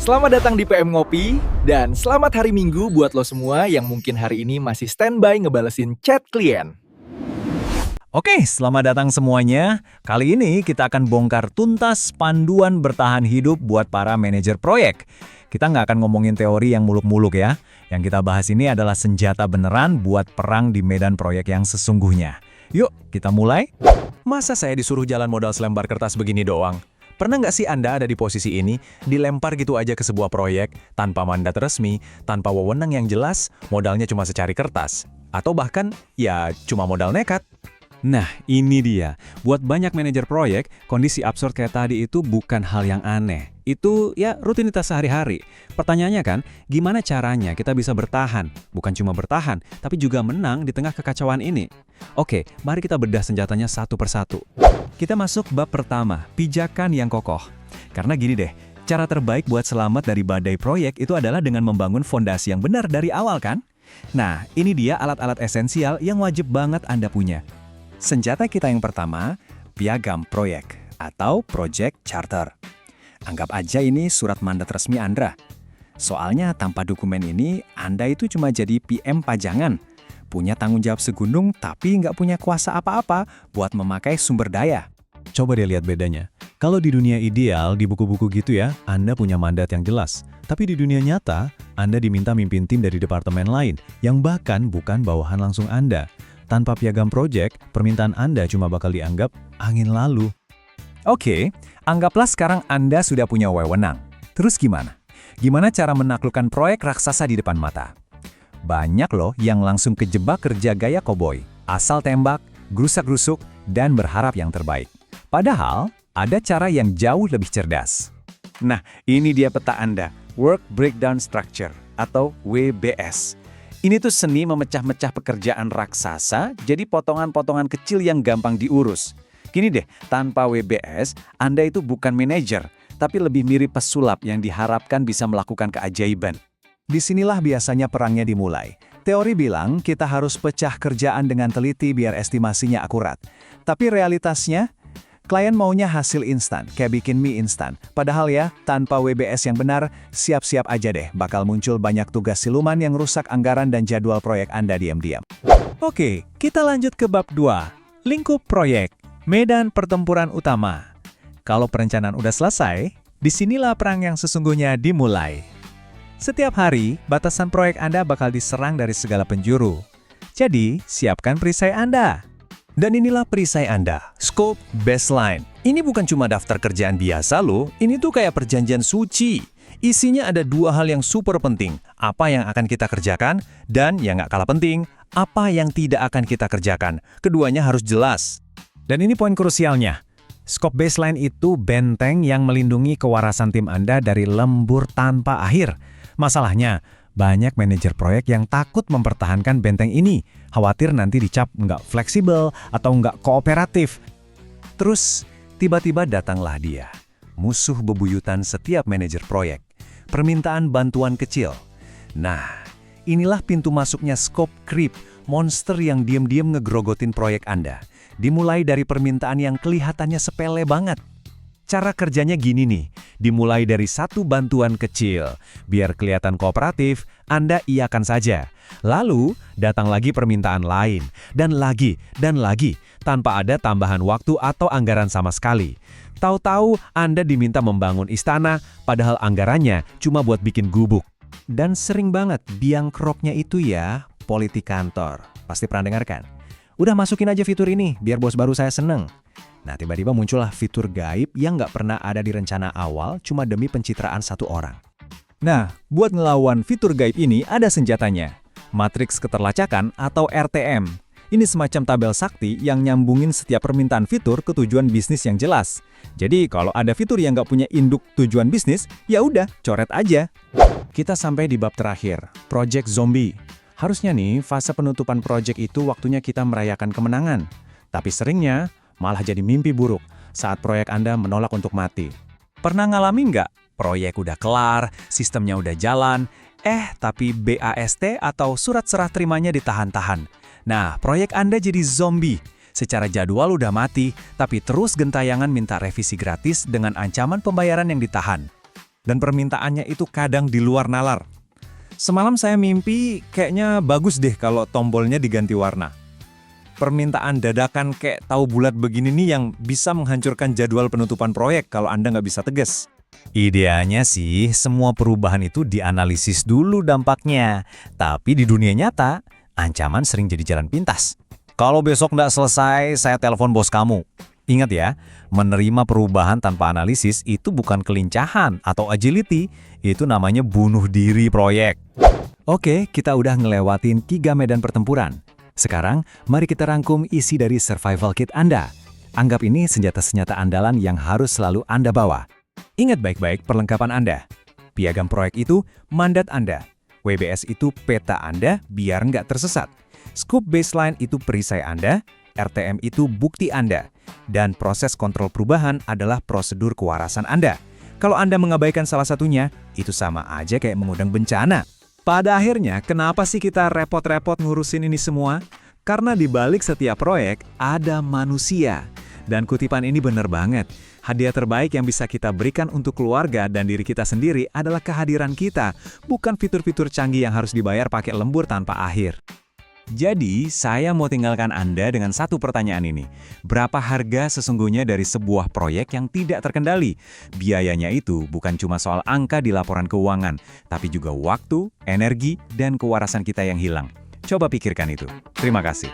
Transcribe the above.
Selamat datang di PM Ngopi, dan selamat hari Minggu buat lo semua yang mungkin hari ini masih standby ngebalesin chat klien. Oke, selamat datang semuanya. Kali ini kita akan bongkar tuntas panduan bertahan hidup buat para manajer proyek. Kita nggak akan ngomongin teori yang muluk-muluk ya. Yang kita bahas ini adalah senjata beneran buat perang di medan proyek yang sesungguhnya. Yuk, kita mulai. Masa saya disuruh jalan modal selembar kertas begini doang? Pernah nggak sih Anda ada di posisi ini, dilempar gitu aja ke sebuah proyek, tanpa mandat resmi, tanpa wewenang yang jelas, modalnya cuma secari kertas? Atau bahkan, ya cuma modal nekat? Nah, ini dia. Buat banyak manajer proyek, kondisi absurd kayak tadi itu bukan hal yang aneh. Itu ya rutinitas sehari-hari. Pertanyaannya kan, gimana caranya kita bisa bertahan? Bukan cuma bertahan, tapi juga menang di tengah kekacauan ini. Oke, mari kita bedah senjatanya satu persatu. Kita masuk bab pertama, pijakan yang kokoh. Karena gini deh, cara terbaik buat selamat dari badai proyek itu adalah dengan membangun fondasi yang benar dari awal kan? Nah, ini dia alat-alat esensial yang wajib banget Anda punya. Senjata kita yang pertama, piagam proyek atau Project Charter. Anggap aja ini surat mandat resmi Anda. Soalnya tanpa dokumen ini, Anda itu cuma jadi PM pajangan. Punya tanggung jawab segunung tapi nggak punya kuasa apa-apa buat memakai sumber daya. Coba deh lihat bedanya. Kalau di dunia ideal, di buku-buku gitu ya, Anda punya mandat yang jelas. Tapi di dunia nyata, Anda diminta mimpin tim dari departemen lain, yang bahkan bukan bawahan langsung Anda. Tanpa piagam proyek, permintaan Anda cuma bakal dianggap angin lalu. Oke, anggaplah sekarang Anda sudah punya wewenang. Terus gimana? Gimana cara menaklukkan proyek raksasa di depan mata? Banyak loh yang langsung kejebak kerja gaya koboi. Asal tembak, gerusak-gerusuk, dan berharap yang terbaik. Padahal, ada cara yang jauh lebih cerdas. Nah, ini dia peta Anda, Work Breakdown Structure, atau WBS. Ini tuh seni memecah-mecah pekerjaan raksasa jadi potongan-potongan kecil yang gampang diurus. Gini deh, tanpa WBS, Anda itu bukan manajer, tapi lebih mirip pesulap yang diharapkan bisa melakukan keajaiban. Disinilah biasanya perangnya dimulai. Teori bilang kita harus pecah kerjaan dengan teliti biar estimasinya akurat. Tapi realitasnya, klien maunya hasil instan, kayak bikin mie instan. Padahal ya, tanpa WBS yang benar, siap-siap aja deh bakal muncul banyak tugas siluman yang rusak anggaran dan jadwal proyek Anda diam-diam. Oke, kita lanjut ke bab 2. Lingkup proyek, medan pertempuran utama. Kalau perencanaan udah selesai, disinilah perang yang sesungguhnya dimulai. Setiap hari, batasan proyek Anda bakal diserang dari segala penjuru. Jadi, siapkan perisai Anda. Dan inilah perisai Anda, scope baseline. Ini bukan cuma daftar kerjaan biasa loh, ini tuh kayak perjanjian suci. Isinya ada dua hal yang super penting, apa yang akan kita kerjakan, dan yang nggak kalah penting, apa yang tidak akan kita kerjakan. Keduanya harus jelas. Dan ini poin krusialnya. Scope baseline itu benteng yang melindungi kewarasan tim Anda dari lembur tanpa akhir. Masalahnya, banyak manajer proyek yang takut mempertahankan benteng ini, khawatir nanti dicap nggak fleksibel atau nggak kooperatif. Terus, tiba-tiba datanglah dia, musuh bebuyutan setiap manajer proyek, permintaan bantuan kecil. Nah, inilah pintu masuknya scope creep, monster yang diam-diam ngegrogotin proyek Anda. Dimulai dari permintaan yang kelihatannya sepele banget. Cara kerjanya gini nih, dimulai dari satu bantuan kecil. Biar kelihatan kooperatif, Anda iakan saja. Lalu, datang lagi permintaan lain, dan lagi, tanpa ada tambahan waktu atau anggaran sama sekali. Tahu-tahu Anda diminta membangun istana, padahal anggarannya cuma buat bikin gubuk. Dan sering banget biang keroknya itu ya, politik kantor. Pasti pernah dengar kan? Udah masukin aja fitur ini, biar bos baru saya seneng. Nah, tiba-tiba muncullah fitur gaib yang nggak pernah ada di rencana awal cuma demi pencitraan satu orang. Nah, buat ngelawan fitur gaib ini ada senjatanya. Matriks keterlacakan atau RTM. Ini semacam tabel sakti yang nyambungin setiap permintaan fitur ke tujuan bisnis yang jelas. Jadi, kalau ada fitur yang nggak punya induk tujuan bisnis, ya udah, coret aja. Kita sampai di bab terakhir, Project Zombie. Harusnya nih, fase penutupan project itu waktunya kita merayakan kemenangan. Tapi seringnya, malah jadi mimpi buruk saat proyek Anda menolak untuk mati. Pernah ngalamin nggak? Proyek udah kelar, sistemnya udah jalan, tapi BAST atau surat serah terimanya ditahan-tahan. Nah, proyek Anda jadi zombie. Secara jadwal udah mati, tapi terus gentayangan minta revisi gratis dengan ancaman pembayaran yang ditahan. dan permintaannya itu kadang di luar nalar. Semalam saya mimpi kayaknya bagus deh kalau tombolnya diganti warna. Permintaan dadakan kayak tahu bulat begini nih yang bisa menghancurkan jadwal penutupan proyek kalau Anda nggak bisa tegas. Idealnya sih semua perubahan itu dianalisis dulu dampaknya. Tapi di dunia nyata, ancaman sering jadi jalan pintas. Kalau besok nggak selesai, saya telepon bos kamu. Ingat ya, menerima perubahan tanpa analisis itu bukan kelincahan atau agility, itu namanya bunuh diri proyek. Oke, kita udah ngelewatin 3 medan pertempuran. Sekarang, mari kita rangkum isi dari survival kit Anda. Anggap ini senjata-senjata andalan yang harus selalu Anda bawa. Ingat baik-baik perlengkapan Anda. Piagam proyek itu mandat Anda. WBS itu peta Anda biar nggak tersesat. Scope baseline itu perisai Anda. RTM itu bukti Anda. Dan proses kontrol perubahan adalah prosedur kewarasan Anda. Kalau Anda mengabaikan salah satunya, itu sama aja kayak mengundang bencana. Pada akhirnya, kenapa sih kita repot-repot ngurusin ini semua? Karena di balik setiap proyek, ada manusia. Dan kutipan ini benar banget. Hadiah terbaik yang bisa kita berikan untuk keluarga dan diri kita sendiri adalah kehadiran kita, bukan fitur-fitur canggih yang harus dibayar pakai lembur tanpa akhir. Jadi, saya mau tinggalkan Anda dengan satu pertanyaan ini. Berapa harga sesungguhnya dari sebuah proyek yang tidak terkendali? Biayanya itu bukan cuma soal angka di laporan keuangan, tapi juga waktu, energi, dan kewarasan kita yang hilang. Coba pikirkan itu. Terima kasih.